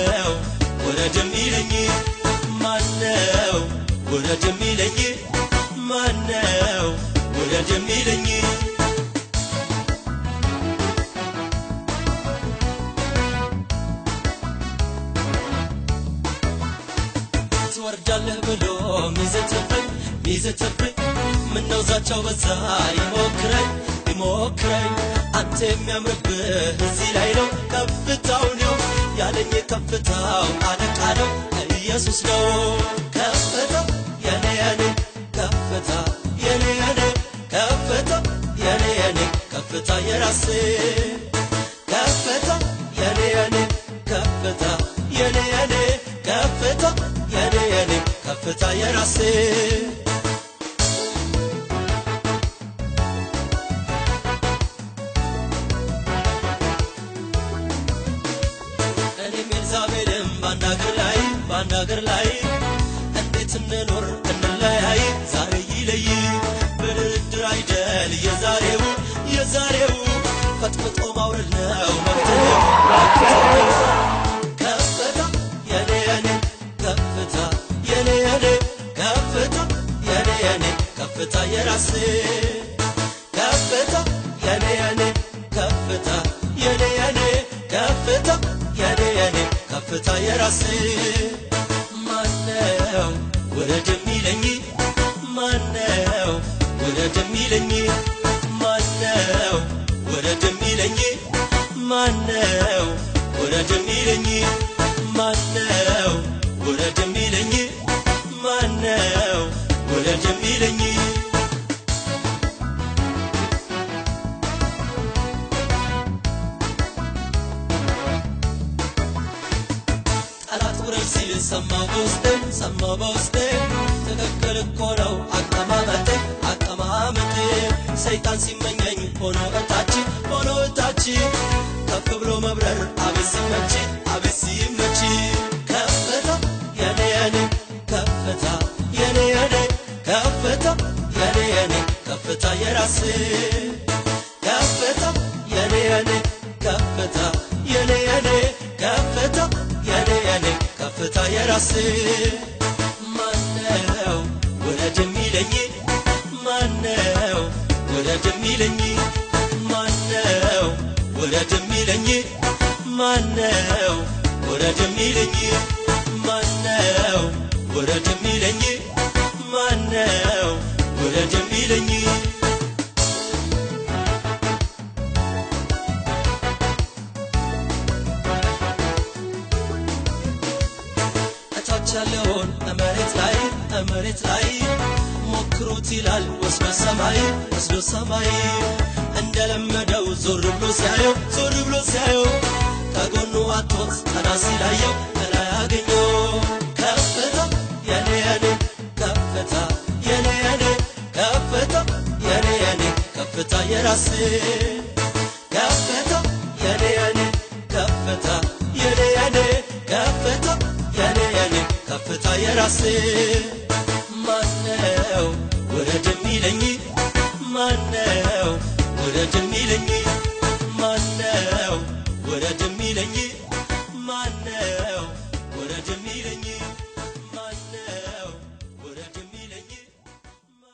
ማነው ወረድ የሚለኝ ማነው ወረድ የሚለኝ ማነው ወረድ የሚለኝ ትወርዳለህ ብሎ ሚዘትብኝ ምነው ዛቻው በዛ ይሞክረኝ አንተ የሚያምርብህ እዚህ ላይ ነው ከፍታው ነው ያለኝ ከፍታው አለቃ ነው ኢየሱስ ነው ከፍታው የኔ ከፍታ የኔ ከፍታ የኔ ከፍታ የራሴ ከፍታ የኔ ከፍታ የኔ ከፍታ የኔ ከፍታ የራሴ ባናገር ላይ እንዴት እንኖር እንለያይ ዛሬ ይለይ በድርድር አይደል የዛሬው ፈጥፍጦ ማውረድ ነው መፍትሄው ከፍታ የኔ ከፍታ የኔ ከፍታ የኔ ከፍታ የራሴ ከፍታ የኔ ከፍታ የኔ ከፍታ የኔ ከፍታ የራሴ ማነው ወረድ የሚለኝ ማነው ወረድ የሚለኝ ማነው ወረድ የሚለኝ ማነው ወረድ የሚለኝ ማነው ወረድ የሚለኝ ማነው ወረድ የሚለኝ ሰማው በውስጤ ትክክል እኮ ነው አቀማመጤ ሰይጣን ሲመኘኝ ሆኖ እታች ከፍ ብሎ መብረር አቤት ሲመች ከፍታ የኔ ከፍታ የኔ ከፍታ የኔ ከፍታ የራሴ ከፍታ የኔ ከፍታ የኔ ከፍታ የኔ ከፍታ የራሴ ማነው ወረድ የሚለኝ ማነው ወረድ የሚለኝ ማነው ወረድ የሚለኝ ማነው ወረድ የሚለኝ ማነው ወረድ የሚለኝ ማነው ወረድ የሚለኝ ያለውን መሬት ላይ ሞክሩት ይላል ወስዶ ሰማይ እንደለመደው ዞር ብሎ ሲያየው ከጎኑ አጥቶት ቀና ሲላየው ከላይ ያገኘው ከፍታ የኔ ከፍታ የኔ ከፍታ የኔ ከፍታ የራሴ ከፍታ የኔ ከፍታ የኔ ከፍታ የኔ ከፍታ የራሴ ማነው ወረድ የሚለኝ ማነው ወረድ የሚለኝ